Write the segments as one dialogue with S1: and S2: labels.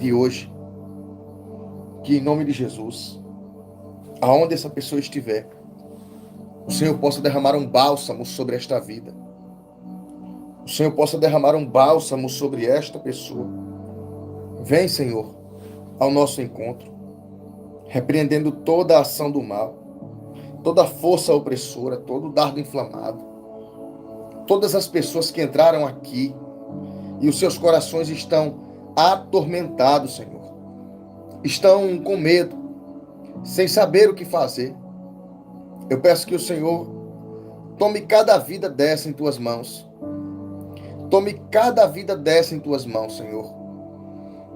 S1: pedir hoje que, em nome de Jesus, aonde essa pessoa estiver, o Senhor possa derramar um bálsamo sobre esta vida. O Senhor possa derramar um bálsamo sobre esta pessoa. Vem, Senhor, ao nosso encontro, repreendendo toda a ação do mal, toda a força opressora, todo o dardo inflamado, todas as pessoas que entraram aqui e os seus corações estão atormentados, Senhor. Estão com medo, sem saber o que fazer. Eu peço que o Senhor tome cada vida dessa em tuas mãos. Tome cada vida dessa em tuas mãos, Senhor.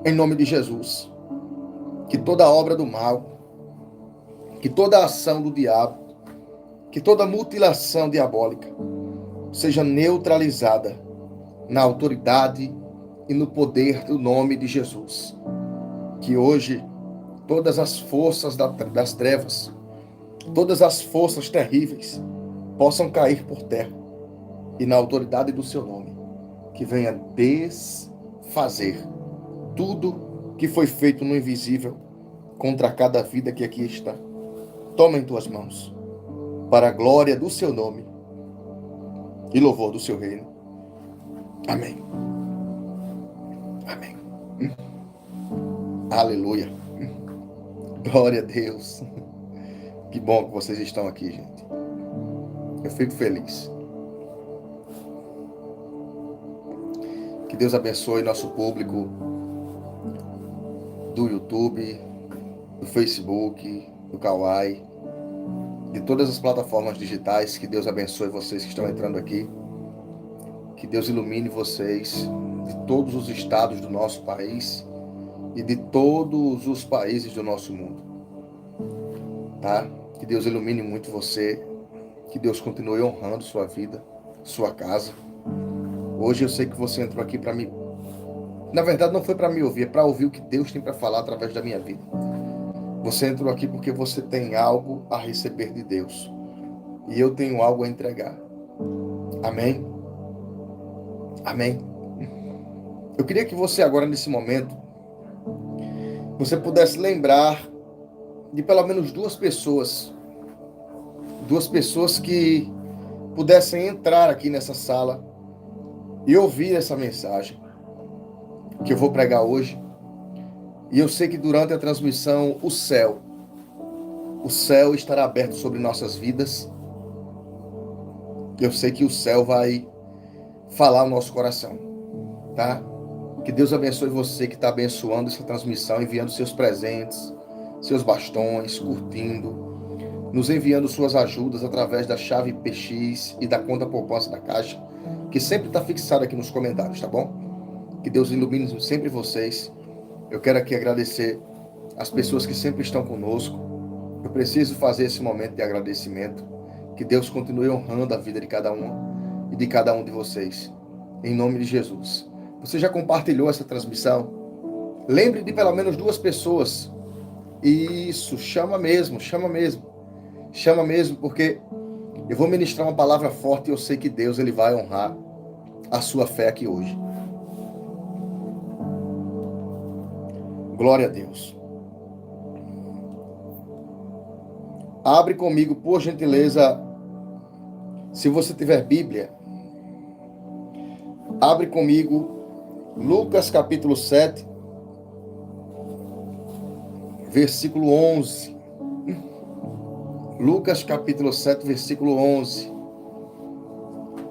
S1: Em nome de Jesus. Que toda obra do mal, que toda ação do diabo, que toda mutilação diabólica seja neutralizada na autoridade e no poder do nome de Jesus. Que hoje todas as forças das trevas, todas as forças terríveis possam cair por terra e na autoridade do seu nome, que venha desfazer tudo que foi feito no invisível contra cada vida que aqui está. Toma em tuas mãos, para a glória do seu nome e louvor do seu reino. Amém. Amém. Aleluia. Glória a Deus. Que bom que vocês estão aqui, gente. Eu fico feliz. Que Deus abençoe nosso público do YouTube, do Facebook, do Kawai, de todas as plataformas digitais. Que Deus abençoe vocês que estão entrando aqui. Que Deus ilumine vocês de todos os estados do nosso país e de todos os países do nosso mundo. Tá? Que Deus ilumine muito você. Que Deus continue honrando sua vida, sua casa. Hoje eu sei que você entrou aqui para me... Na verdade, não foi para me ouvir, é para ouvir o que Deus tem para falar através da minha vida. Você entrou aqui porque você tem algo a receber de Deus. E eu tenho algo a entregar. Amém? Amém? Eu queria que você agora, nesse momento, você pudesse lembrar de pelo menos duas pessoas que pudessem entrar aqui nessa sala e ouvir essa mensagem que eu vou pregar hoje. E eu sei que durante a transmissão o céu estará aberto sobre nossas vidas. Eu sei que o céu vai falar ao nosso coração, tá? Que Deus abençoe você que está abençoando essa transmissão, enviando seus presentes, seus bastões, curtindo, nos enviando suas ajudas através da chave PX e da conta poupança da Caixa, que sempre está fixada aqui nos comentários, tá bom? Que Deus ilumine sempre vocês. Eu quero aqui agradecer as pessoas que sempre estão conosco. Eu preciso fazer esse momento de agradecimento. Que Deus continue honrando a vida de cada um e de cada um de vocês. Em nome de Jesus. Você já compartilhou essa transmissão? Lembre de pelo menos duas pessoas. Isso, chama mesmo, porque eu vou ministrar uma palavra forte e eu sei que Deus ele vai honrar a sua fé aqui hoje. Glória a Deus. Abre comigo, por gentileza, se você tiver Bíblia, abre comigo Lucas capítulo 7, versículo 11. Lucas capítulo 7, versículo 11.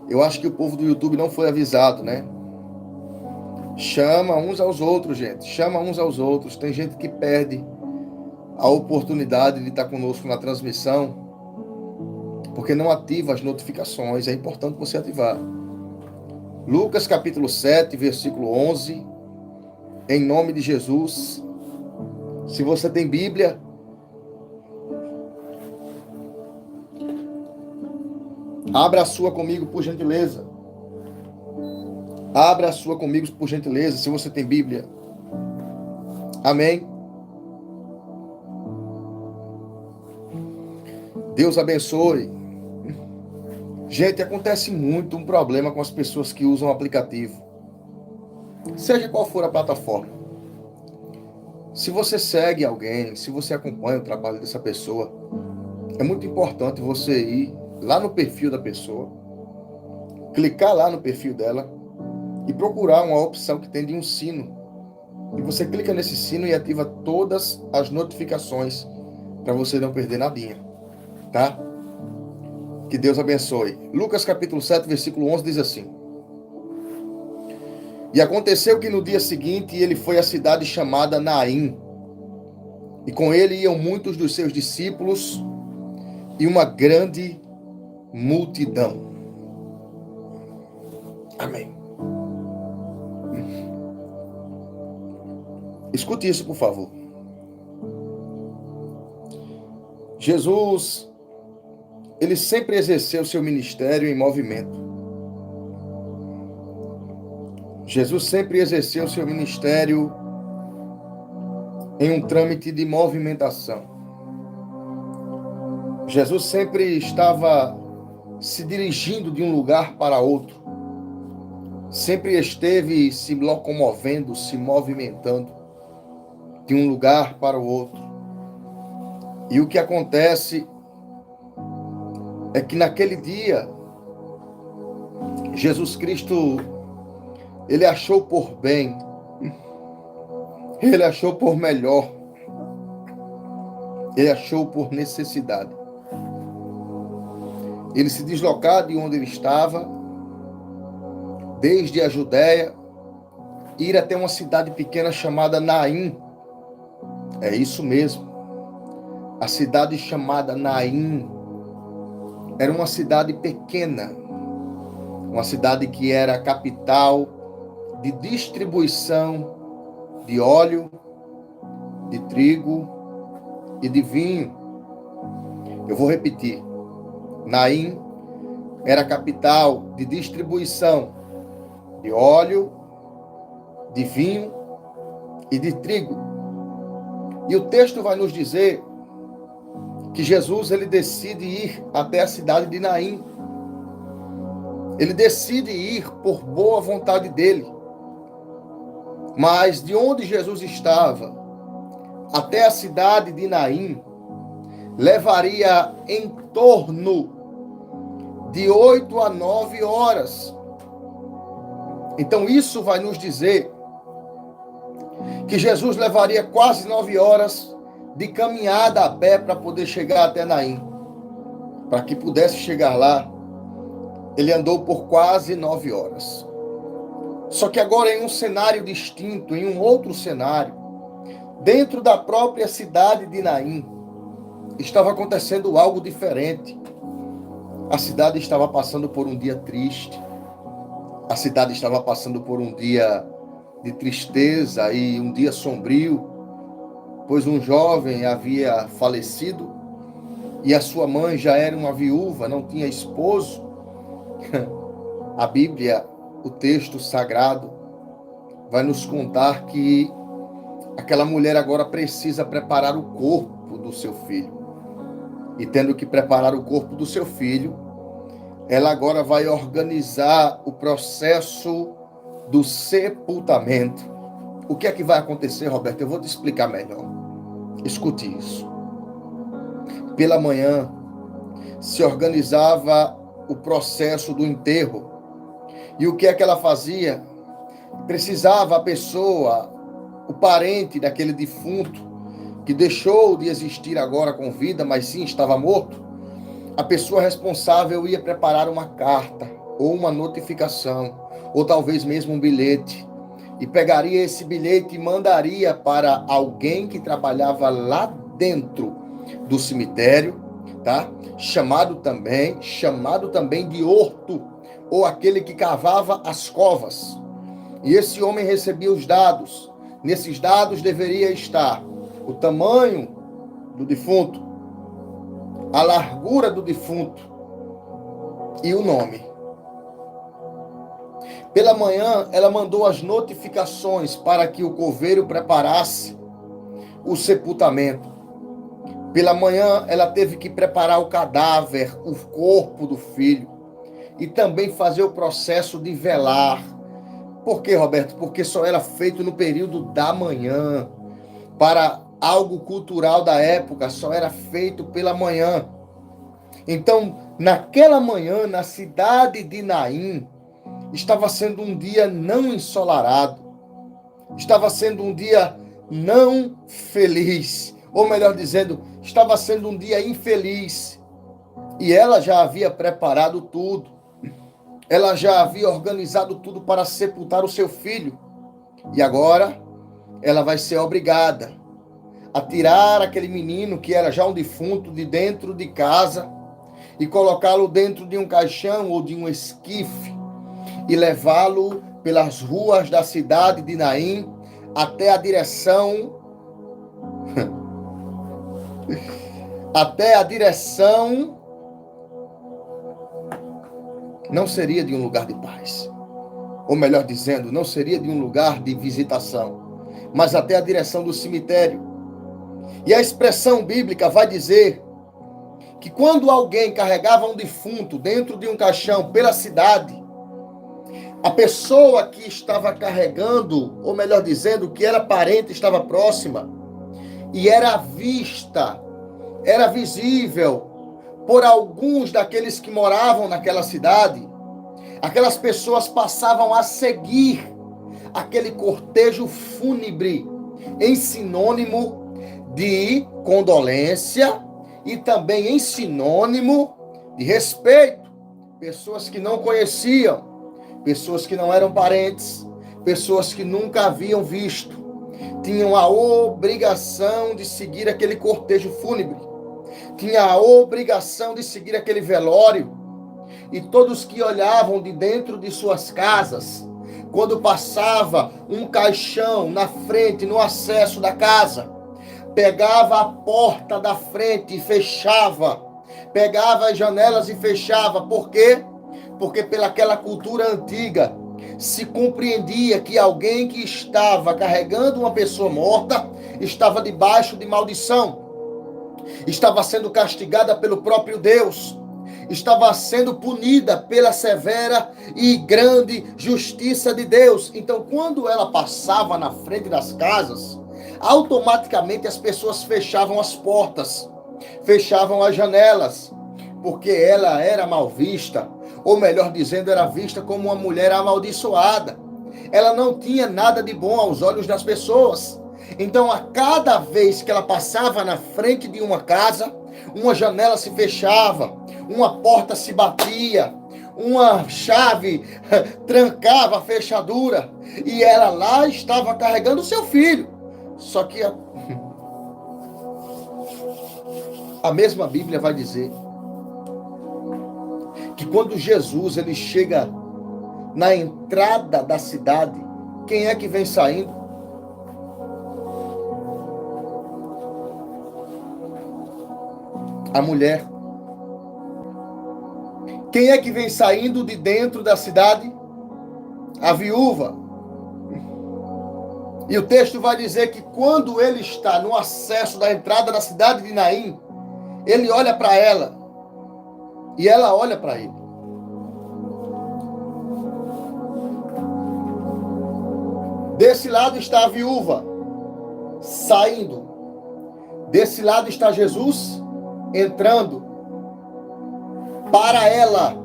S1: Eu acho que o povo do YouTube não foi avisado, né? Chama uns aos outros, gente. Chama uns aos outros. Tem gente que perde a oportunidade de estar conosco na transmissão porque não ativa as notificações. É importante você ativar. Lucas capítulo 7, versículo 11. Em nome de Jesus. Se você tem Bíblia, abra a sua comigo, por gentileza. Abra a sua comigo, por gentileza, se você tem Bíblia. Amém. Deus abençoe. Gente, acontece muito um problema com as pessoas que usam o aplicativo. Seja qual for a plataforma. Se você segue alguém, se você acompanha o trabalho dessa pessoa, é muito importante você ir lá no perfil da pessoa, clicar lá no perfil dela e procurar uma opção que tem de um sino. E você clica nesse sino e ativa todas as notificações para você não perder nadinha, tá? Que Deus abençoe. Lucas capítulo 7, versículo 11 diz assim: E aconteceu que no dia seguinte ele foi à cidade chamada Naim, e com ele iam muitos dos seus discípulos e uma grande multidão. Amém. Escute isso, por favor. Jesus, ele sempre exerceu seu ministério em movimento. Jesus sempre exerceu seu ministério em um trâmite de movimentação. Jesus sempre estava se dirigindo de um lugar para outro. Sempre esteve se locomovendo, se movimentando de um lugar para o outro. E o que acontece é que naquele dia, Jesus Cristo, ele achou por bem, ele achou por melhor, ele achou por necessidade ele se deslocar de onde ele estava, desde a Judéia, ir até uma cidade pequena chamada Naim. É isso mesmo. A cidade chamada Naim era uma cidade pequena, uma cidade que era a capital de distribuição de óleo, de trigo e de vinho. Eu vou repetir. Naim era a capital de distribuição de óleo, de vinho e de trigo. E o texto vai nos dizer que Jesus ele decide ir até a cidade de Naim. Ele decide ir por boa vontade dele. Mas de onde Jesus estava até a cidade de Naim levaria em torno de 8 a 9 horas. Então isso vai nos dizer que Jesus levaria quase 9 horas de caminhada a pé para poder chegar até Naim. Para que pudesse chegar lá, ele andou por quase 9 horas. Só que agora em um cenário distinto, em um outro cenário, dentro da própria cidade de Naim, estava acontecendo algo diferente. A cidade estava passando por um dia triste. A cidade estava passando por um dia de tristeza e um dia sombrio, pois um jovem havia falecido e a sua mãe já era uma viúva, não tinha esposo. A Bíblia, o texto sagrado, vai nos contar que aquela mulher agora precisa preparar o corpo do seu filho. E tendo que preparar o corpo do seu filho, ela agora vai organizar o processo do sepultamento. O que é que vai acontecer, Roberto? Eu vou te explicar melhor. Escute isso. Pela manhã, se organizava o processo do enterro. E o que é que ela fazia? Precisava a pessoa, o parente daquele defunto, que deixou de existir agora com vida, mas sim estava morto, a pessoa responsável ia preparar uma carta, ou uma notificação, ou talvez mesmo um bilhete, e pegaria esse bilhete e mandaria para alguém que trabalhava lá dentro do cemitério, tá? Chamado também de horto, ou aquele que cavava as covas. E esse homem recebia os dados. Nesses dados deveria estar o tamanho do defunto, a largura do defunto e o nome. Pela manhã, ela mandou as notificações para que o coveiro preparasse o sepultamento. Pela manhã, ela teve que preparar o cadáver, o corpo do filho, e também fazer o processo de velar. Por quê, Roberto? Porque só era feito no período da manhã. para algo cultural da época, só era feito pela manhã. Então, naquela manhã, na cidade de Naim, estava sendo um dia não ensolarado, estava sendo um dia não feliz, ou melhor dizendo, estava sendo um dia infeliz. E ela já havia preparado tudo, ela já havia organizado tudo para sepultar o seu filho. E agora, ela vai ser obrigada a tirar aquele menino que era já um defunto de dentro de casa e colocá-lo dentro de um caixão ou de um esquife e levá-lo pelas ruas da cidade de Naim até a direção não seria de um lugar de paz. Ou melhor dizendo, não seria de um lugar de visitação, mas até a direção do cemitério. E a expressão bíblica vai dizer que quando alguém carregava um defunto dentro de um caixão pela cidade, a pessoa que estava carregando, ou melhor dizendo, que era parente, estava próxima, e era vista, era visível por alguns daqueles que moravam naquela cidade, aquelas pessoas passavam a seguir aquele cortejo fúnebre em sinônimo de condolência e também em sinônimo de respeito. Pessoas que não conheciam, pessoas que não eram parentes, pessoas que nunca haviam visto, tinham a obrigação de seguir aquele cortejo fúnebre, tinha a obrigação de seguir aquele velório. E todos que olhavam de dentro de suas casas, quando passava um caixão na frente, no acesso da casa, pegava a porta da frente e fechava, pegava as janelas e fechava. Por quê? Porque pelaquela cultura antiga se compreendia que alguém que estava carregando uma pessoa morta estava debaixo de maldição, estava sendo castigada pelo próprio Deus, estava sendo punida pela severa e grande justiça de Deus. Então, quando ela passava na frente das casas, automaticamente as pessoas fechavam as portas, fechavam as janelas, porque ela era mal vista, ou melhor dizendo, era vista como uma mulher amaldiçoada. Ela não tinha nada de bom aos olhos das pessoas. Então, a cada vez que ela passava na frente de uma casa, uma janela se fechava, uma porta se batia, uma chave trancava a fechadura, e ela lá estava carregando o seu filho. Só que a mesma Bíblia vai dizer que quando Jesus ele chega na entrada da cidade, quem é que vem saindo? A mulher. Quem é que vem saindo de dentro da cidade? A viúva. E o texto vai dizer que quando ele está no acesso da entrada da cidade de Naim, ele olha para ela e ela olha para ele. Desse lado está a viúva saindo. Desse lado está Jesus entrando. Para ela,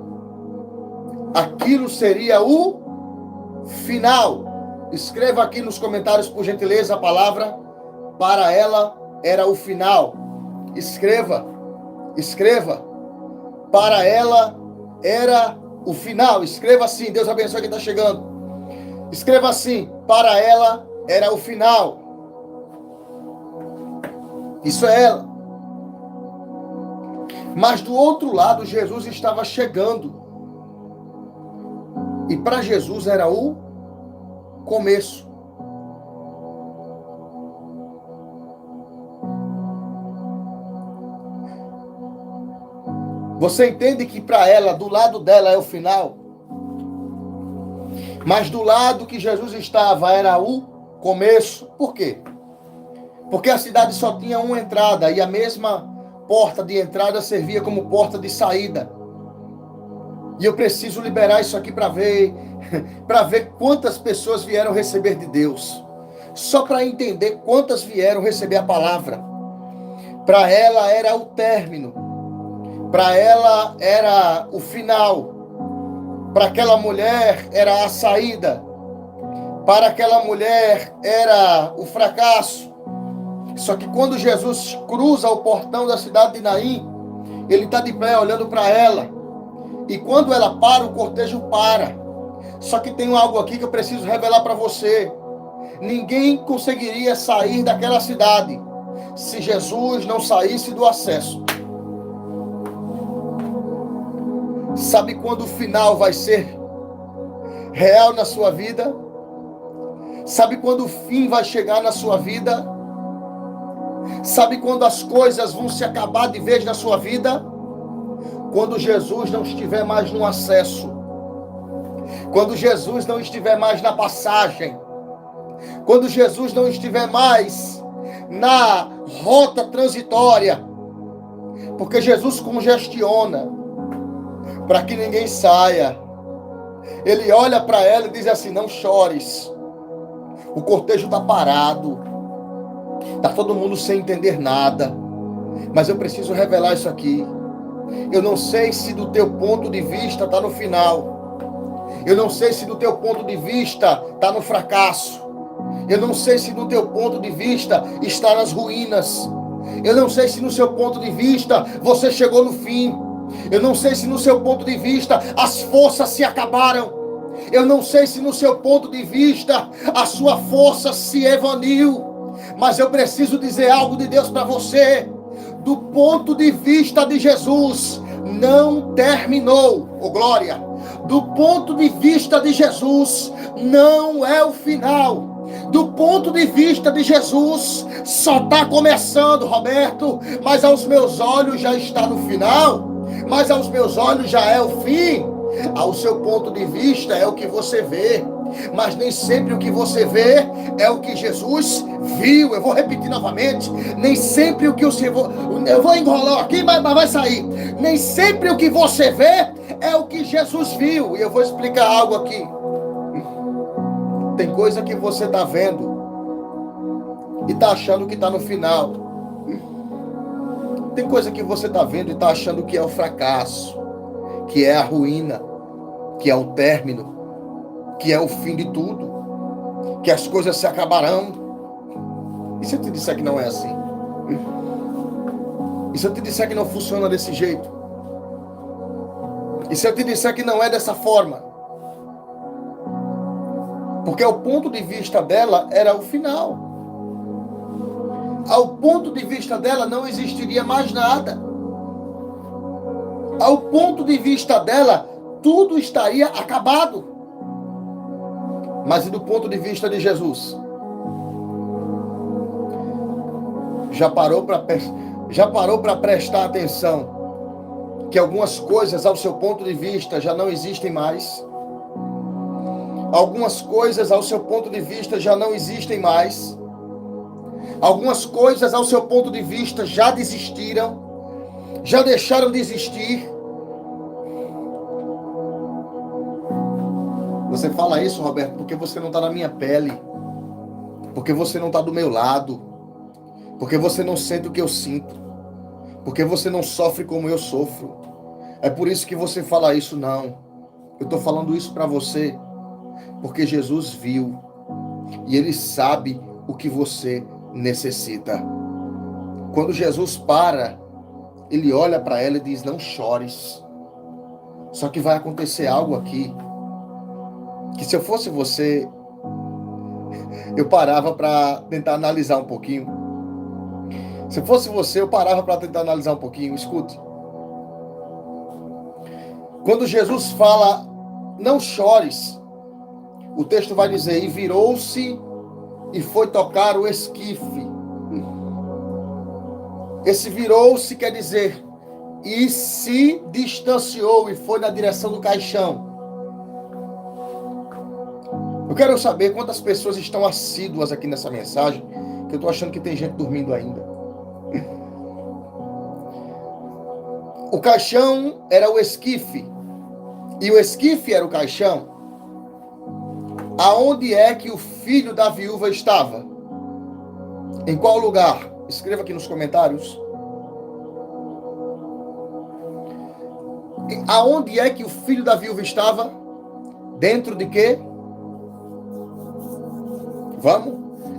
S1: aquilo seria o final. Escreva aqui nos comentários, por gentileza, a palavra para ela era o final. Escreva. Para ela era o final. Escreva assim. Deus abençoe quem está chegando. Escreva assim. Para ela era o final. Isso é ela. Mas do outro lado, Jesus estava chegando. E para Jesus era o começo. Você entende que para ela, do lado dela é o final? Mas do lado que Jesus estava era o começo. Por quê? Porque a cidade só tinha uma entrada e a mesma porta de entrada servia como porta de saída. E eu preciso liberar isso aqui para ver quantas pessoas vieram receber de Deus. só para entender quantas vieram receber a palavra. Para ela era o término, para ela era o final, para aquela mulher era a saída, para aquela mulher era o fracasso. Só que quando Jesus cruza o portão da cidade de Naim, ele está de pé olhando para ela, e quando ela para, o cortejo para. Só que tem algo aqui que eu preciso revelar para você. Ninguém conseguiria sair daquela cidade se Jesus não saísse do acesso. Sabe quando o final vai ser real na sua vida? Sabe quando o fim vai chegar na sua vida? Sabe quando as coisas vão se acabar de vez na sua vida? Quando Jesus não estiver mais no acesso. Quando Jesus não estiver mais na passagem. Quando Jesus não estiver mais na rota transitória. Porque Jesus congestiona para que ninguém saia. Ele olha para ela e diz assim: não chores. O cortejo está parado. Está todo mundo sem entender nada. Mas eu preciso revelar isso aqui. Eu não sei se do teu ponto de vista está no final. Eu não sei se do teu ponto de vista está no fracasso. Eu não sei se do teu ponto de vista está nas ruínas. Eu não sei se no seu ponto de vista você chegou no fim. Eu não sei se no seu ponto de vista as forças se acabaram. Eu não sei se no seu ponto de vista a sua força se evaniu. Mas eu preciso dizer algo de Deus para você. Do ponto de vista de Jesus, não terminou, oh glória. Do ponto de vista de Jesus, não é o final. Do ponto de vista de Jesus, só está começando, Roberto. Mas aos meus olhos já está no final. Mas aos meus olhos já é o fim. Ao seu ponto de vista é o que você vê. Mas nem sempre o que você vê é o que Jesus viu. Eu vou repetir novamente. Nem sempre o que você... Eu vou enrolar aqui, mas vai sair. Nem sempre o que você vê é o que Jesus viu. E eu vou explicar algo aqui. Tem coisa que você está vendo e está achando que está no final. Tem coisa que você está vendo e está achando que é o fracasso, que é a ruína, que é o término, que é o fim de tudo, que as coisas se acabarão. E se eu te disser que não é assim? E se eu te disser que não funciona desse jeito? E se eu te disser que não é dessa forma? Porque o ponto de vista dela era o final. Ao ponto de vista dela não existiria mais nada. Ao ponto de vista dela, tudo estaria acabado. Mas e do ponto de vista de Jesus? Já parou para prestar atenção que algumas coisas ao seu ponto de vista já não existem mais? Algumas coisas ao seu ponto de vista já não existem mais. Algumas coisas ao seu ponto de vista já desistiram, já deixaram de existir. Você fala isso, Roberto, porque você não está na minha pele, porque você não está do meu lado, porque você não sente o que eu sinto, porque você não sofre como eu sofro. É por isso que você fala isso. Não, eu estou falando isso para você porque Jesus viu e Ele sabe o que você necessita. Quando Jesus para, Ele olha para ela e diz: não chores. Só que vai acontecer algo aqui, que se eu fosse você, eu parava para tentar analisar um pouquinho. Se eu fosse você, eu parava para tentar analisar um pouquinho. Escute. Quando Jesus fala, não chores, o texto vai dizer: e virou-se e foi tocar o esquife. Esse virou-se quer dizer, e se distanciou e foi na direção do caixão. Eu quero saber quantas pessoas estão assíduas aqui nessa mensagem, que eu estou achando que tem gente dormindo ainda. O caixão era o esquife, e o esquife era o caixão. Aonde é que o filho da viúva estava? Em qual lugar? Escreva aqui nos comentários. Aonde é que o filho da viúva estava? Dentro de quê? Vamos?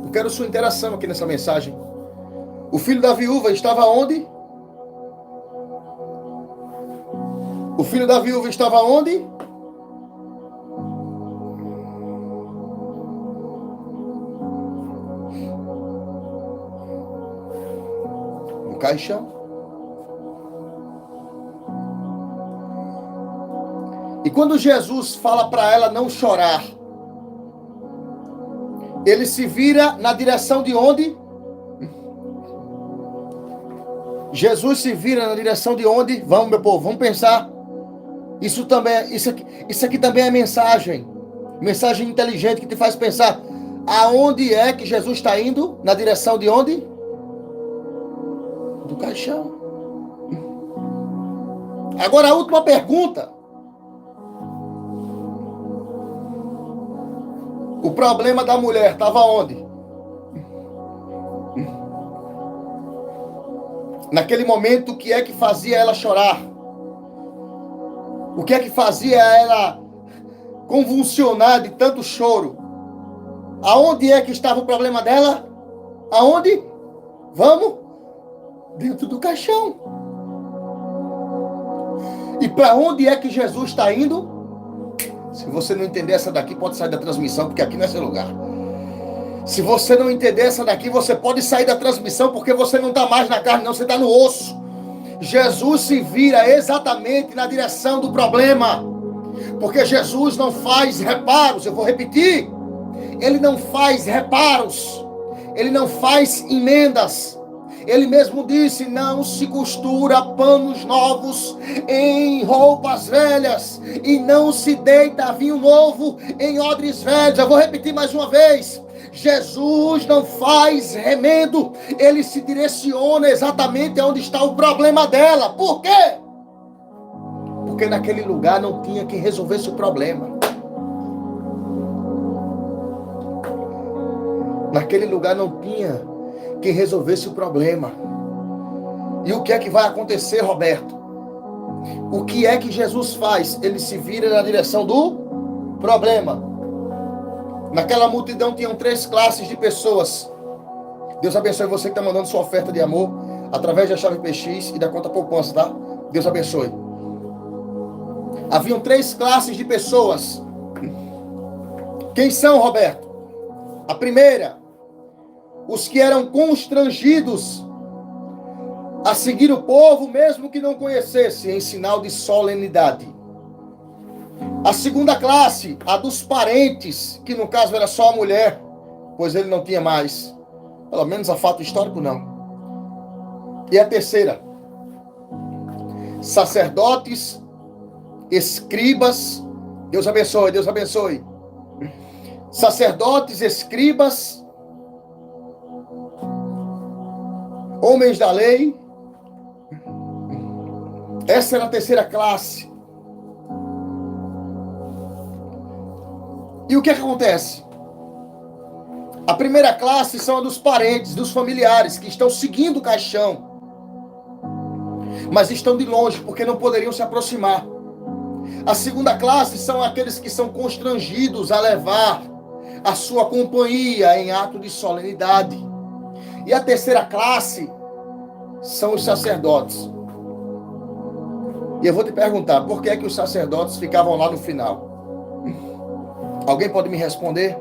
S1: Eu quero sua interação aqui nessa mensagem. O filho da viúva estava onde? O filho da viúva estava onde? No caixão. E quando Jesus fala para ela não chorar, ele se vira na direção de onde? Jesus se vira na direção de onde? Vamos, meu povo, vamos pensar. Isso aqui também é mensagem. Mensagem inteligente que te faz pensar. Aonde é que Jesus está indo? Na direção de onde? Do caixão. Agora a última pergunta. O problema da mulher estava onde? Naquele momento, o que é que fazia ela chorar? O que é que fazia ela convulsionar de tanto choro? Aonde é que estava o problema dela? Aonde? Vamos? Dentro do caixão. E para onde é que Jesus está indo? Se você não entender essa daqui, pode sair da transmissão, porque aqui não é seu lugar. Se você não entender essa daqui, você pode sair da transmissão, porque você não está mais na carne, não, você está no osso. Jesus se vira exatamente na direção do problema. Porque Jesus não faz reparos, eu vou repetir. Ele não faz reparos. Ele não faz emendas. Ele mesmo disse, não se costura panos novos em roupas velhas, e não se deita vinho novo em odres velhos. Eu vou repetir mais uma vez. Jesus não faz remendo, ele se direciona exatamente onde está o problema dela. Por quê? Porque naquele lugar não tinha quem resolvesse o problema. Naquele lugar não tinha quem resolvesse o problema. E o que é que vai acontecer, Roberto? O que é que Jesus faz? Ele se vira na direção do problema. Naquela multidão tinham 3 classes de pessoas. Deus abençoe você que está mandando sua oferta de amor através da chave PX e da conta poupança, tá? Deus abençoe. Haviam 3 classes de pessoas. Quem são, Roberto? A primeira, os que eram constrangidos a seguir o povo, mesmo que não conhecesse, em sinal de solenidade. A segunda classe, a dos parentes, que no caso era só a mulher, pois ele não tinha mais, pelo menos a fato histórico não. E a terceira, sacerdotes, escribas, Deus abençoe, Deus abençoe. Sacerdotes, escribas, homens da lei. Essa era a terceira classe. E o que acontece? A primeira classe são a dos parentes, dos familiares, que estão seguindo o caixão, mas estão de longe, porque não poderiam se aproximar. A segunda classe são aqueles que são constrangidos a levar a sua companhia em ato de solenidade. E a terceira classe são os sacerdotes. E eu vou te perguntar, por que é que os sacerdotes ficavam lá no final? Alguém pode me responder?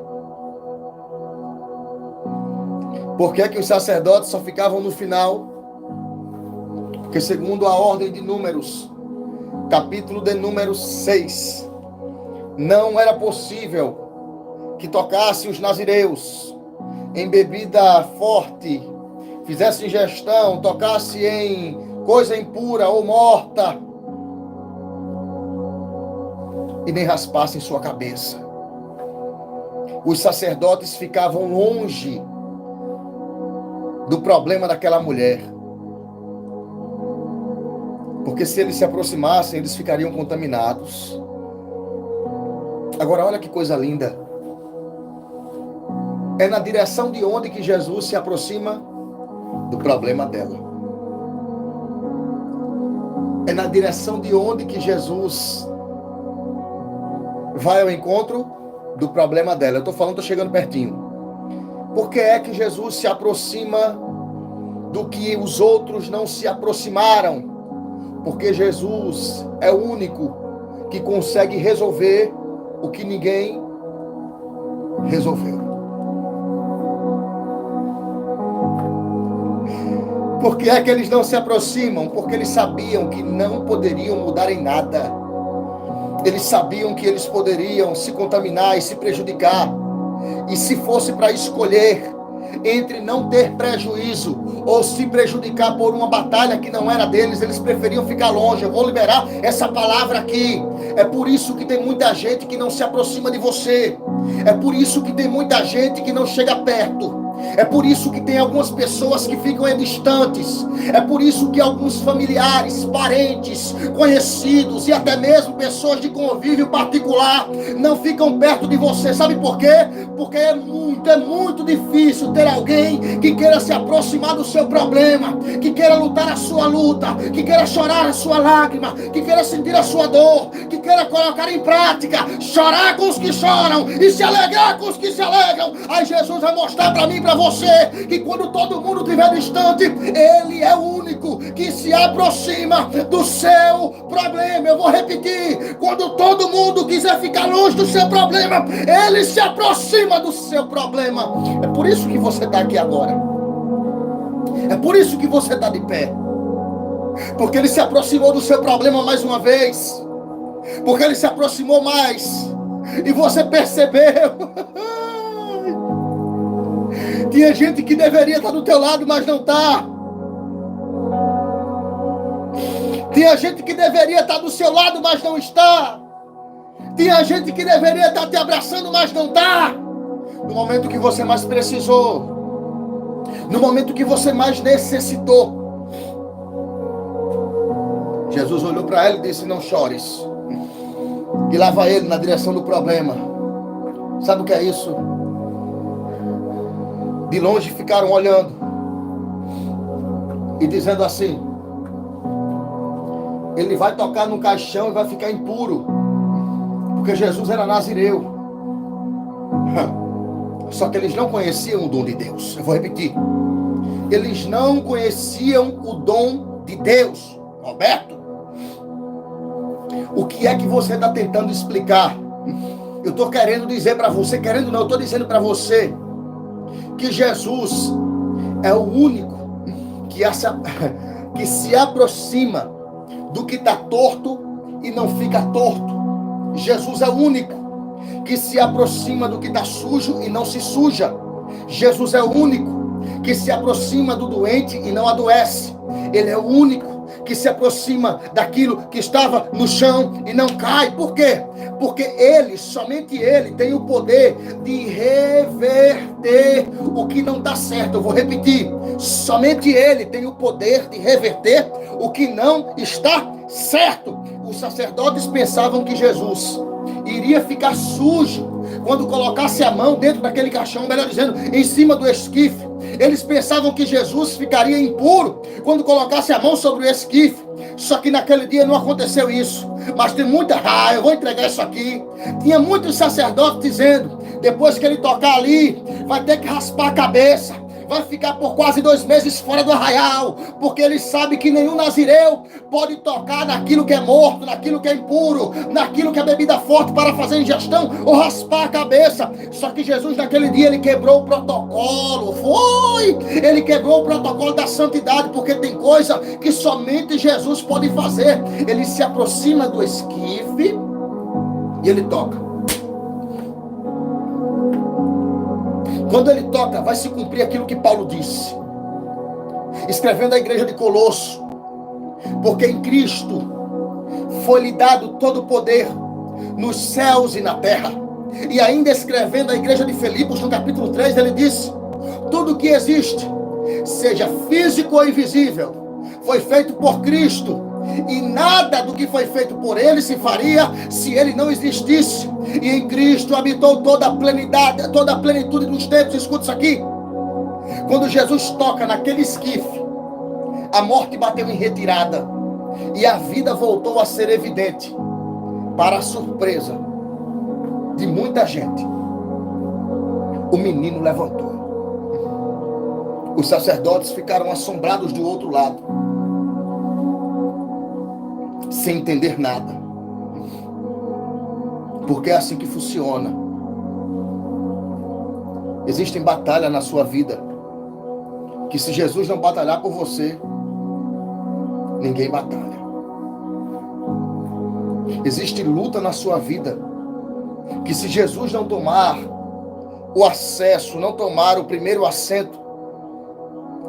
S1: Por que é que os sacerdotes só ficavam no final? Porque segundo a ordem de Números, capítulo de número 6, não era possível que tocassem os nazireus em bebida forte, fizesse ingestão, tocasse em coisa impura ou morta, e nem raspassem sua cabeça. Os sacerdotes ficavam longe do problema daquela mulher, porque se eles se aproximassem, eles ficariam contaminados. Agora olha que coisa linda. É na direção de onde que Jesus se aproxima do problema dela. É na direção de onde que Jesus vai ao encontro do problema dela. Eu estou falando, estou chegando pertinho. Por que é que Jesus se aproxima do que os outros não se aproximaram? Porque Jesus é o único que consegue resolver o que ninguém resolveu. Por que é que eles não se aproximam? Porque eles sabiam que não poderiam mudar em nada. Eles sabiam que eles poderiam se contaminar e se prejudicar. E se fosse para escolher entre não ter prejuízo ou se prejudicar por uma batalha que não era deles, eles preferiam ficar longe. Eu vou liberar essa palavra aqui. É por isso que tem muita gente que não se aproxima de você. É por isso que tem muita gente que não chega perto. É por isso que tem algumas pessoas que ficam distantes. É por isso que alguns familiares, parentes, conhecidos e até mesmo pessoas de convívio particular não ficam perto de você. Sabe por quê? Porque é muito difícil ter alguém que queira se aproximar do seu problema, que queira lutar a sua luta, que queira chorar a sua lágrima, que queira sentir a sua dor, que queira colocar em prática, chorar com os que choram e se alegrar com os que se alegram. Aí Jesus vai mostrar para mim, para você, que quando todo mundo estiver distante, Ele é o único que se aproxima do seu problema. Eu vou repetir: quando todo mundo quiser ficar longe do seu problema, Ele se aproxima do seu problema. É por isso que você está aqui agora. É por isso que você está de pé. Porque Ele se aproximou do seu problema mais uma vez. Porque Ele se aproximou mais. E você percebeu. Tinha gente que deveria estar do teu lado, mas não está. Tinha gente que deveria estar do seu lado, mas não está. Tinha gente que deveria estar te abraçando, mas não está. No momento que você mais precisou. No momento que você mais necessitou. Jesus olhou para ela e disse: não chores. E leva ele na direção do problema. Sabe o que é isso? De longe ficaram olhando e dizendo assim: ele vai tocar no caixão e vai ficar impuro, porque Jesus era nazireu. Só que eles não conheciam o dom de Deus. Eu vou repetir: eles não conheciam o dom de Deus. Roberto, o que é que você está tentando explicar? Eu estou querendo dizer para você, querendo não, eu estou dizendo para você que Jesus é o único que se aproxima do que está torto e não fica torto. Jesus é o único que se aproxima do que está sujo e não se suja. Jesus é o único que se aproxima do doente e não adoece. Ele é o único que se aproxima daquilo que estava no chão e não cai. Por quê? Porque Ele, somente Ele, tem o poder de reverter o que não dá certo. Eu vou repetir: somente Ele tem o poder de reverter o que não está certo. Os sacerdotes pensavam que Jesus iria ficar sujo quando colocasse a mão dentro daquele caixão, melhor dizendo, em cima do esquife. Eles pensavam que Jesus ficaria impuro quando colocasse a mão sobre o esquife. Só que naquele dia não aconteceu isso. Mas tem muita eu vou entregar isso aqui. Tinha muitos sacerdotes dizendo: depois que ele tocar ali, vai ter que raspar a cabeça. Vai ficar por quase 2 meses fora do arraial, porque ele sabe que nenhum nazireu pode tocar naquilo que é morto, naquilo que é impuro, naquilo que é bebida forte para fazer ingestão ou raspar a cabeça. Só que Jesus naquele dia ele quebrou o protocolo. Ele quebrou o protocolo da santidade, porque tem coisa que somente Jesus pode fazer. Ele se aproxima do esquife e ele toca. Quando ele toca, vai se cumprir aquilo que Paulo disse, escrevendo à igreja de Colosso: porque em Cristo foi-lhe dado todo o poder nos céus e na terra. E ainda escrevendo à igreja de Filipos, no capítulo 3, ele disse: tudo que existe, seja físico ou invisível, foi feito por Cristo, E nada do que foi feito por ele se faria se ele não existisse. E em Cristo habitou toda a plenitude dos tempos. Escuta isso aqui. Quando Jesus toca naquele esquife, a morte bateu em retirada e a vida voltou a ser evidente. Para a surpresa de muita gente, o menino levantou. Os sacerdotes ficaram assombrados do outro lado, sem entender nada. Porque é assim que funciona. Existem batalhas na sua vida que, se Jesus não batalhar por você, ninguém batalha. Existe luta na sua vida que, se Jesus não tomar o acesso, não tomar o primeiro assento,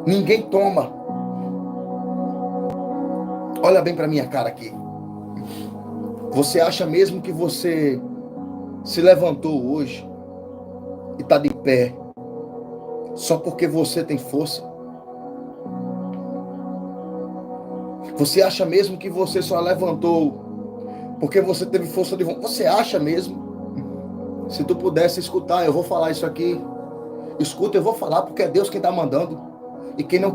S1: ninguém toma. Olha bem para minha cara aqui. Você acha mesmo que você se levantou hoje e está de pé só porque você tem força? Você acha mesmo que você só levantou porque você teve força de vontade? Você acha mesmo? Se tu pudesse escutar, eu vou falar isso aqui. Escuta, eu vou falar, porque é Deus quem está mandando. E quem não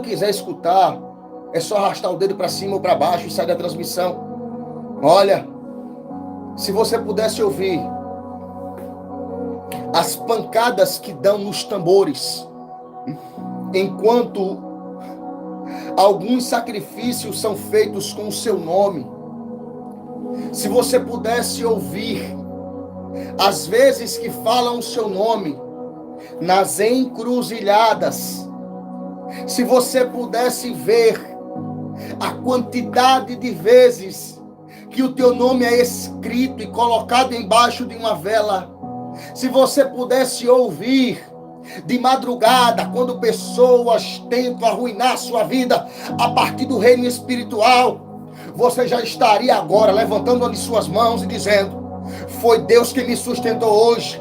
S1: quiser escutar, é só arrastar o dedo para cima ou para baixo e sair da transmissão. Olha, se você pudesse ouvir as pancadas que dão nos tambores, enquanto alguns sacrifícios são feitos com o seu nome, se você pudesse ouvir as vezes que falam o seu nome nas encruzilhadas, se você pudesse ver a quantidade de vezes que o teu nome é escrito e colocado embaixo de uma vela, se você pudesse ouvir de madrugada, quando pessoas tentam arruinar a sua vida a partir do reino espiritual, você já estaria agora levantando as suas mãos e dizendo: foi Deus que me sustentou hoje.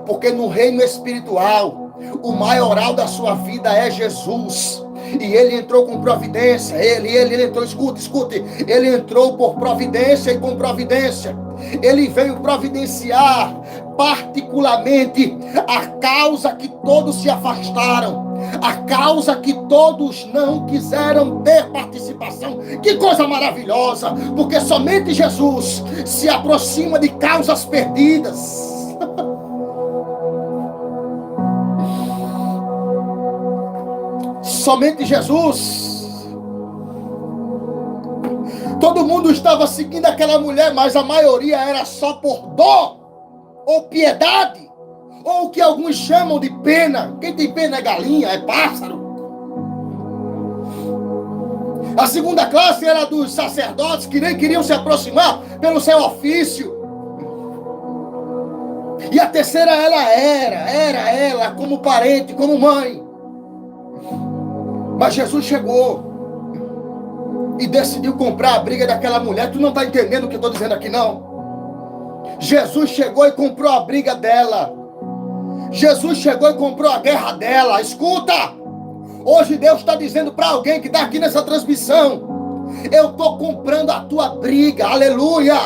S1: Porque no reino espiritual, o maioral da sua vida é Jesus. E ele entrou com providência. Ele entrou, escute. Ele entrou por providência e com providência. Ele veio providenciar particularmente a causa que todos se afastaram, a causa que todos não quiseram ter participação. Que coisa maravilhosa, porque somente Jesus se aproxima de causas perdidas. Somente Jesus. Todo mundo estava seguindo aquela mulher, mas a maioria era só por dor, ou piedade, ou o que alguns chamam de pena. Quem tem pena é galinha, é pássaro. A segunda classe era dos sacerdotes, que nem queriam se aproximar pelo seu ofício. E a terceira era ela como parente, como mãe. Mas Jesus chegou e decidiu comprar a briga daquela mulher. Tu não está entendendo o que eu estou dizendo aqui, não? Jesus chegou e comprou a briga dela. Jesus chegou e comprou a guerra dela. Escuta! Hoje Deus está dizendo para alguém que está aqui nessa transmissão: eu estou comprando a tua briga, aleluia!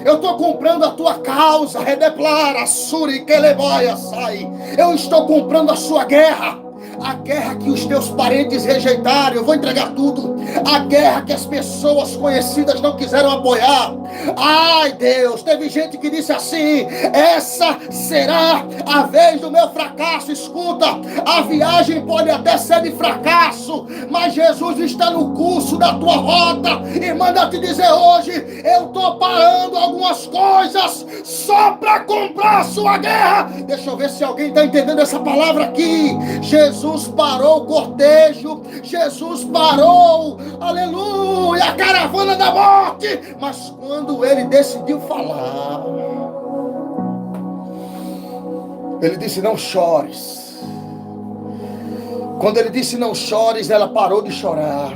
S1: Eu estou comprando a tua causa, redeplara, suri, keleboia, sai. Eu estou comprando a sua guerra. A guerra que os teus parentes rejeitaram, eu vou entregar tudo. A guerra que as pessoas conhecidas não quiseram apoiar. Ai, Deus, teve gente que disse assim: essa será a vez do meu fracasso. Escuta, a viagem pode até ser de fracasso, mas Jesus está no curso da tua rota. E manda te dizer hoje: eu estou parando algumas coisas só para comprar a sua guerra. Deixa eu ver se alguém está entendendo essa palavra aqui. Jesus parou o cortejo, Jesus parou, aleluia, a caravana da morte. Mas quando ele decidiu falar, ele disse: não chores. Quando ele disse não chores, ela parou de chorar.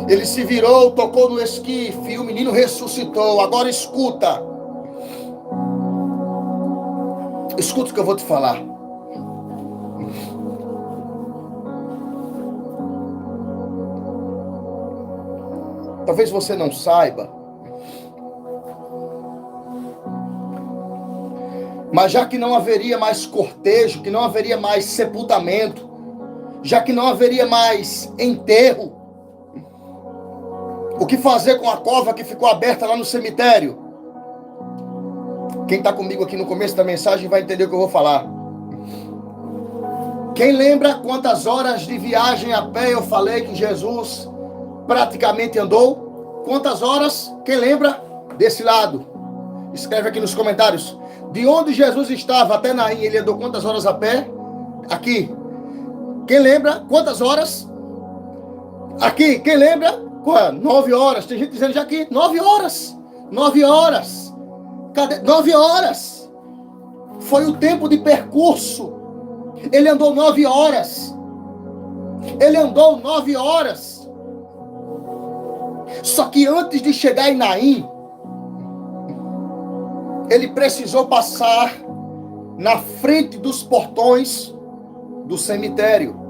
S1: Ele se virou, tocou no esquife e o menino ressuscitou. Agora escuta. Escuta o que eu vou te falar. Talvez você não saiba, mas já que não haveria mais cortejo, que não haveria mais sepultamento, já que não haveria mais enterro, o que fazer com a cova que ficou aberta lá no cemitério? Quem está comigo aqui no começo da mensagem vai entender o que eu vou falar. Quem lembra quantas horas de viagem a pé eu falei que Jesus praticamente andou? Quantas horas? Quem lembra? Desse lado. Escreve aqui nos comentários. De onde Jesus estava até Naim, ele andou quantas horas a pé? Aqui. Quem lembra? Quantas horas? Aqui. Quem lembra? 9 horas. Tem gente dizendo já aqui. 9 horas. 9 horas. Cadê? 9 horas. Foi o tempo de percurso. Ele andou 9 horas. Ele andou 9 horas. Só que antes de chegar em Naim, ele precisou passar na frente dos portões do cemitério.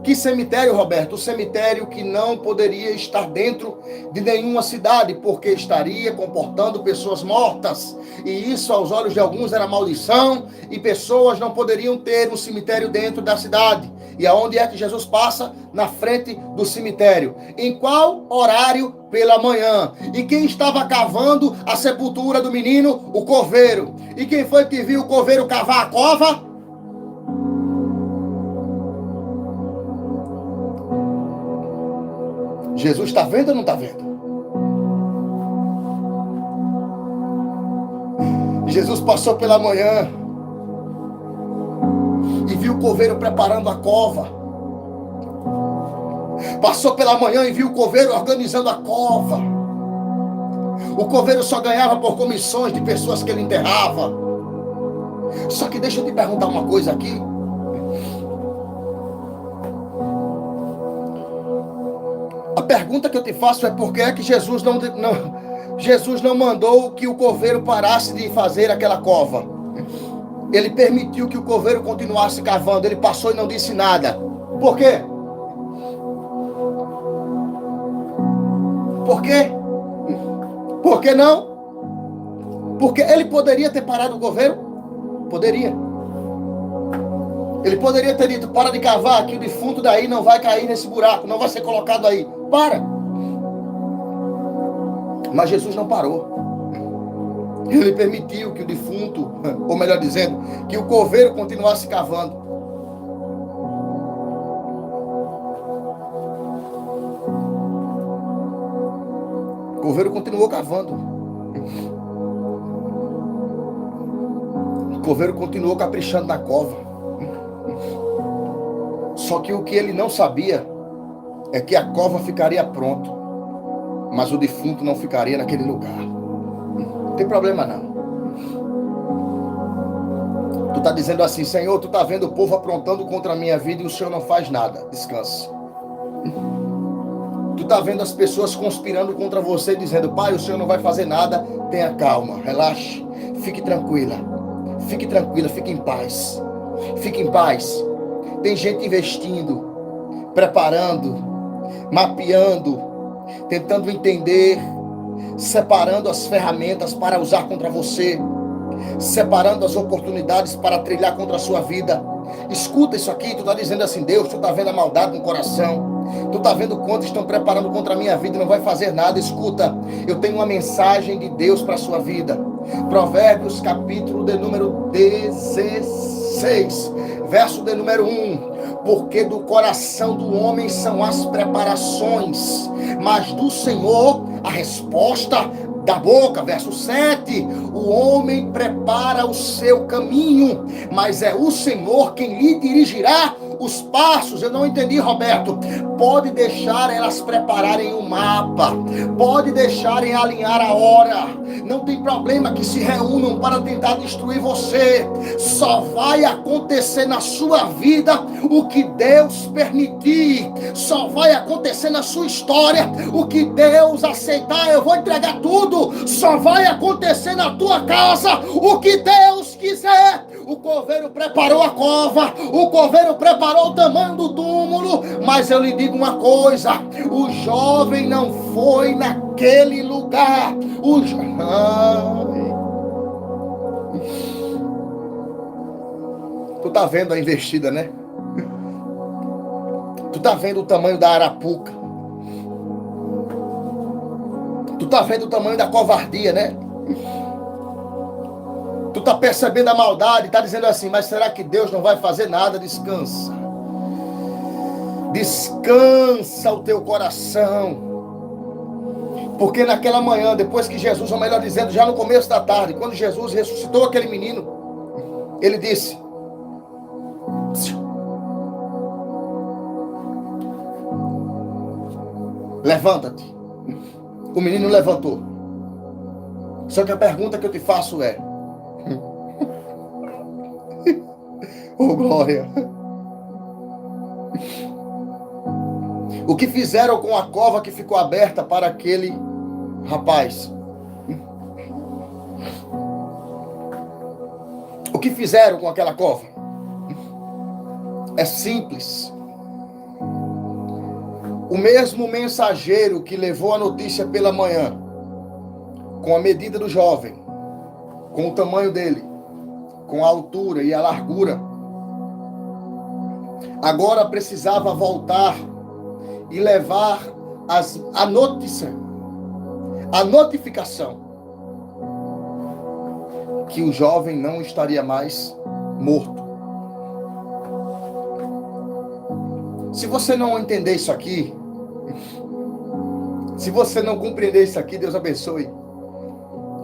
S1: Que cemitério, Roberto? O cemitério que não poderia estar dentro de nenhuma cidade, porque estaria comportando pessoas mortas. E isso, aos olhos de alguns, era maldição, e pessoas não poderiam ter um cemitério dentro da cidade. E aonde é que Jesus passa? Na frente do cemitério. Em qual horário? Pela manhã. E quem estava cavando a sepultura do menino? O coveiro. E quem foi que viu o coveiro cavar a cova? Jesus está vendo ou não está vendo? Jesus passou pela manhã e viu o coveiro preparando a cova. Passou pela manhã e viu o coveiro organizando a cova. O coveiro só ganhava por comissões de pessoas que ele enterrava. Só que deixa eu te perguntar uma coisa aqui. A pergunta que eu te faço é por que é que Jesus não mandou que o coveiro parasse de fazer aquela cova? Ele permitiu que o coveiro continuasse cavando. Ele passou e não disse nada. Por quê? Por quê? Por que não? Porque ele poderia ter parado o coveiro? Poderia. Ele poderia ter dito, para de cavar, que o defunto daí não vai cair nesse buraco, não vai ser colocado aí. Para. Mas Jesus não parou. Ele permitiu que o defunto, ou melhor dizendo, que o coveiro continuasse cavando. O coveiro continuou cavando. O coveiro continuou caprichando na cova. Só que o que ele não sabia é que a cova ficaria pronta, mas o defunto não ficaria naquele lugar. Não tem problema não. Tu está dizendo assim, Senhor, tu está vendo o povo aprontando contra a minha vida e o Senhor não faz nada. Descanse. Tu está vendo as pessoas conspirando contra você, dizendo, Pai, o Senhor não vai fazer nada. Tenha calma, relaxe, fique tranquila. Fique tranquila, fique em paz. Fique em paz. Tem gente investindo, preparando, mapeando, tentando entender, separando as ferramentas para usar contra você, separando as oportunidades para trilhar contra a sua vida. Escuta isso aqui, tu está dizendo assim, Deus, tu está vendo a maldade no coração, tu está vendo quanto estão preparando contra a minha vida e não vai fazer nada. Escuta, eu tenho uma mensagem de Deus para a sua vida. Provérbios capítulo de número 16, verso de número 1. Porque do coração do homem são as preparações, mas do Senhor a resposta da boca. Verso 7. O homem prepara o seu caminho, mas é o Senhor quem lhe dirigirá os passos. Eu não entendi, Roberto. Pode deixar elas prepararem o mapa, pode deixarem alinhar a hora, não tem problema que se reúnam para tentar destruir você. Só vai acontecer na sua vida o que Deus permitir, só vai acontecer na sua história o que Deus aceitar. Eu vou entregar tudo. Só vai acontecer na tua casa o que Deus quiser. O coveiro preparou a cova, o coveiro preparou o tamanho do túmulo, Mas eu lhe digo uma coisa: o jovem não foi naquele lugar. Tu tá vendo a investida, né? Tu tá vendo o tamanho da arapuca. Tu tá vendo o tamanho da covardia, né? Tu tá percebendo a maldade, tá dizendo assim: mas será que Deus não vai fazer nada? Descansa. Descansa o teu coração. Porque naquela manhã, depois que Jesus, ou melhor dizendo, já no começo da tarde, quando Jesus ressuscitou aquele menino, ele disse: levanta-te. O menino levantou. Só que a pergunta que eu te faço é: oh glória, o que fizeram com a cova que ficou aberta para aquele rapaz? O que fizeram com aquela cova? É simples. O mesmo mensageiro que levou a notícia pela manhã, com a medida do jovem, com o tamanho dele, com a altura e a largura, agora precisava voltar e levar a notícia, a notificação, que o jovem não estaria mais morto. Se você não entender isso aqui, se você não compreender isso aqui, Deus abençoe.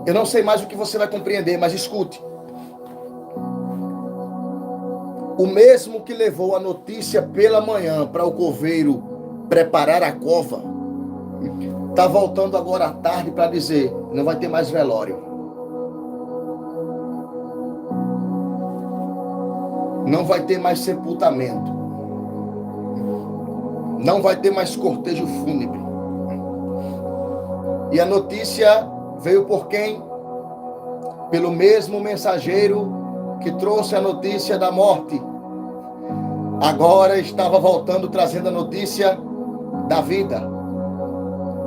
S1: Eu não sei mais o que você vai compreender, mas escute. O mesmo que levou a notícia pela manhã para o coveiro preparar a cova, está voltando agora à tarde para dizer: não vai ter mais velório. Não vai ter mais sepultamento. Não vai ter mais cortejo fúnebre. E a notícia veio por quem? Pelo mesmo mensageiro que trouxe a notícia da morte. Agora estava voltando, trazendo a notícia da vida.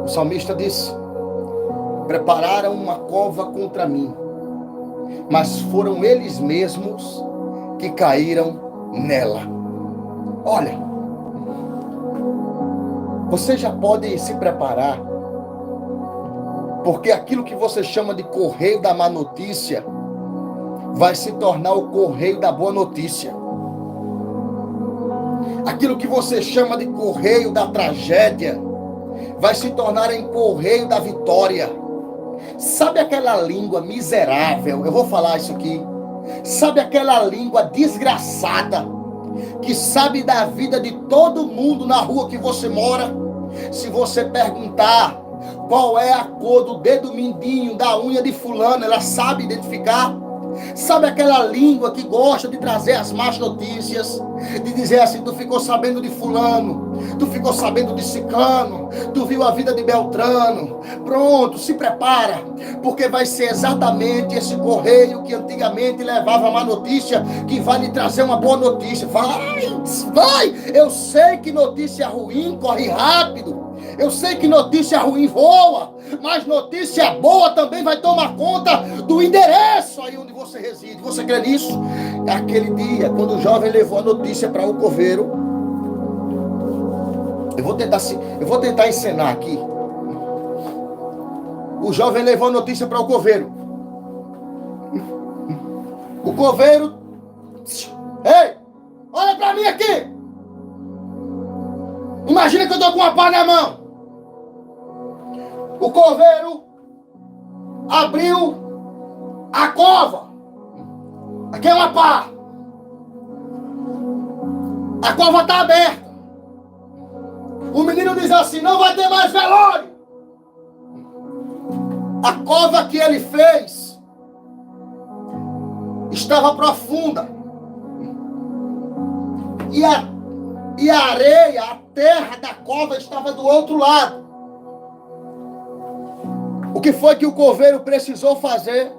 S1: O salmista disse: prepararam uma cova contra mim, mas foram eles mesmos que caíram nela. Olha, você já pode se preparar, porque aquilo que você chama de correio da má notícia vai se tornar o correio da boa notícia. Aquilo que você chama de correio da tragédia vai se tornar em correio da vitória. Sabe aquela língua miserável? Eu vou falar isso aqui. Sabe aquela língua desgraçada que sabe da vida de todo mundo na rua que você mora? Se você perguntar qual é a cor do dedo mindinho da unha de fulano, ela sabe identificar. Sabe aquela língua que gosta de trazer as más notícias, de dizer assim: tu ficou sabendo de fulano, tu ficou sabendo de ciclano, tu viu a vida de Beltrano. Pronto, se prepara, porque vai ser exatamente esse correio que antigamente levava a má notícia que vai lhe trazer uma boa notícia. Vai! Eu sei que notícia ruim corre rápido, eu sei que notícia ruim voa, mas notícia boa também vai tomar conta do endereço aí onde você reside. Você crê nisso? Aquele dia, quando o jovem levou a notícia para o coveiro, eu vou tentar encenar aqui. O jovem levou a notícia para o coveiro. O coveiro: ei, olha para mim aqui. Imagina que eu estou com uma pá na mão. O coveiro abriu a cova. Aqui é uma pá. A cova está aberta. O menino diz assim: não vai ter mais velório. A cova que ele fez estava profunda. E a areia, a terra da cova estava do outro lado. O que foi que o coveiro precisou fazer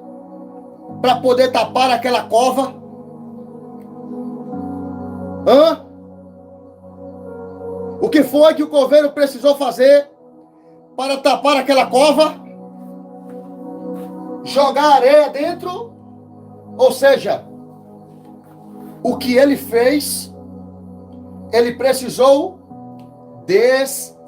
S1: para poder tapar aquela cova? O que foi que o coveiro precisou fazer para tapar aquela cova? Jogar areia dentro? Ou seja, o que ele fez, ele precisou desfazer.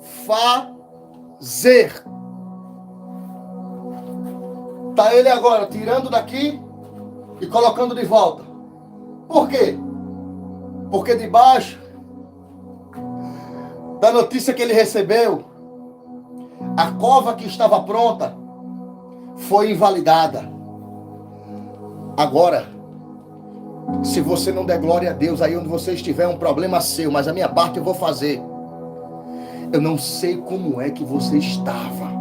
S1: Está ele agora tirando daqui e colocando de volta. Por quê? Porque debaixo da notícia que ele recebeu, a cova que estava pronta foi invalidada. Agora, se você não der glória a Deus, aí onde você estiver é um problema seu, mas a minha parte eu vou fazer. Eu não sei como é que você estava,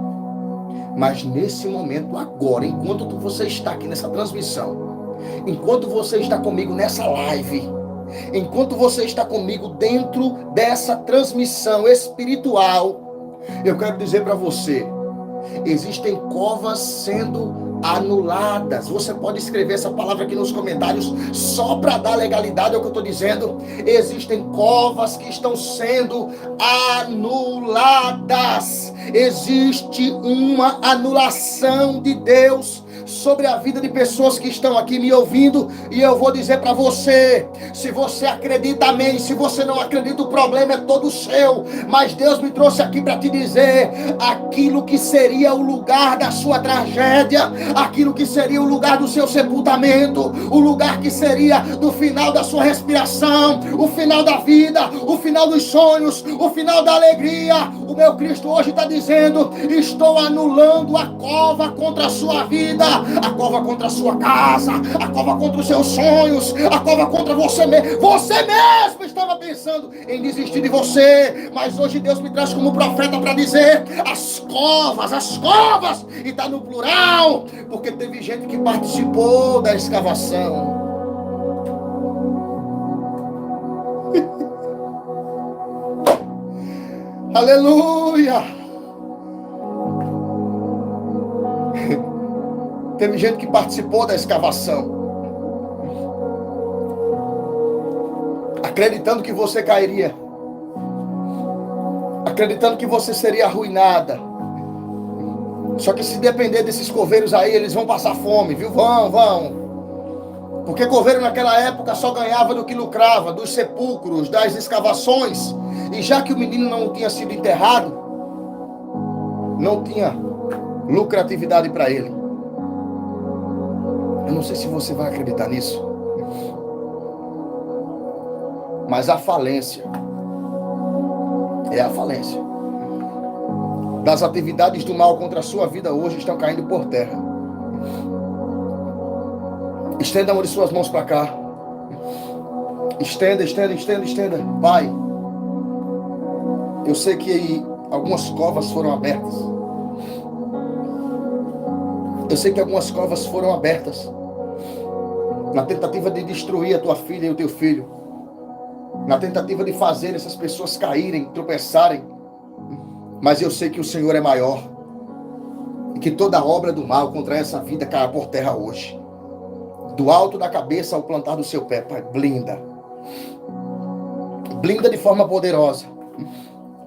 S1: mas nesse momento agora, enquanto você está aqui nessa transmissão, enquanto você está comigo nessa live, enquanto você está comigo dentro dessa transmissão espiritual, eu quero dizer para você, existem covas sendo anuladas. Você pode escrever essa palavra aqui nos comentários só para dar legalidade ao que eu estou dizendo. Existem covas que estão sendo anuladas. Existe uma anulação de Deus sobre a vida de pessoas que estão aqui me ouvindo, e eu vou dizer para você, se você acredita, amém. Se você não acredita, o problema é todo seu, mas Deus me trouxe aqui para te dizer, aquilo que seria o lugar da sua tragédia, aquilo que seria o lugar do seu sepultamento, o lugar que seria do final da sua respiração, o final da vida, o final dos sonhos, o final da alegria, o meu Cristo hoje está dizendo, estou anulando a cova contra a sua vida, a cova contra a sua casa, a cova contra os seus sonhos, a cova contra você mesmo. Você mesmo estava pensando em desistir de você, mas hoje Deus me traz como profeta para dizer, as covas, e está no plural, porque teve gente que participou da escavação. Aleluia! Teve gente que participou da escavação, acreditando que você cairia, acreditando que você seria arruinada. Só que se depender desses coveiros aí, eles vão passar fome, viu? Vão. Porque coveiro naquela época só ganhava do que lucrava, dos sepulcros, das escavações. E já que o menino não tinha sido enterrado, não tinha lucratividade para ele. Eu não sei se você vai acreditar nisso, mas a falência é a falência das atividades do mal contra a sua vida hoje estão caindo por terra. Estenda uma de suas mãos para cá. Estenda. Pai, eu sei que algumas covas foram abertas. Eu sei que algumas covas foram abertas na tentativa de destruir a tua filha e o teu filho, na tentativa de fazer essas pessoas caírem, tropeçarem. Mas eu sei que o Senhor é maior e que toda obra do mal contra essa vida caia por terra hoje. Do alto da cabeça ao plantar do seu pé, Pai, blinda de forma poderosa,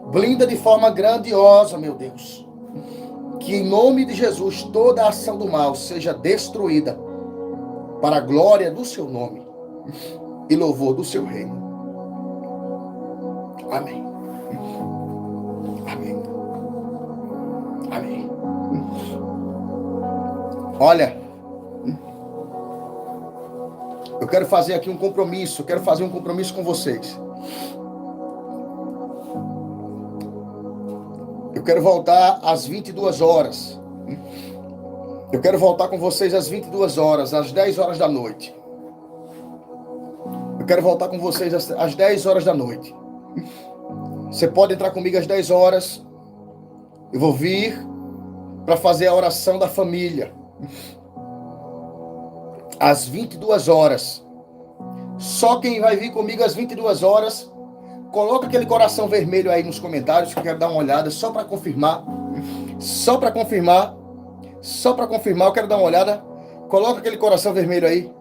S1: blinda de forma grandiosa, meu Deus. Que em nome de Jesus toda a ação do mal seja destruída para a glória do seu nome e louvor do seu reino. Amém. Amém. Amém. Olha, eu quero fazer aqui um compromisso, com vocês. Eu quero voltar às 22 horas. Eu quero voltar com vocês às 22 horas, às 10 horas da noite. Eu quero voltar com vocês às 10 horas da noite. Você pode entrar comigo às 10 horas. Eu vou vir para fazer a oração da família. Às 22 horas. Só quem vai vir comigo às 22 horas, coloca aquele coração vermelho aí nos comentários, que eu quero dar uma olhada, só para confirmar. Só para confirmar, eu quero dar uma olhada. Coloca aquele coração vermelho aí.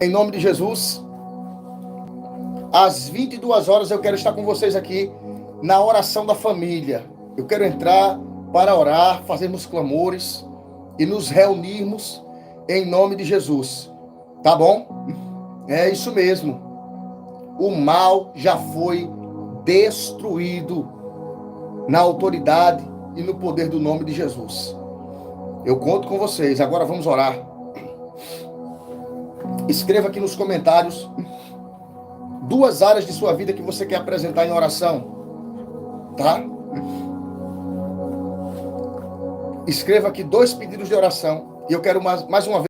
S1: Em nome de Jesus. Às 22 horas eu quero estar com vocês aqui na oração da família. Eu quero entrar para orar, fazermos clamores e nos reunirmos em nome de Jesus. Tá bom? É isso mesmo. O mal já foi destruído na autoridade e no poder do nome de Jesus. Eu conto com vocês. Agora vamos orar. Escreva aqui nos comentários 2 áreas de sua vida que você quer apresentar em oração. Tá? Escreva aqui 2 pedidos de oração. E eu quero mais uma vez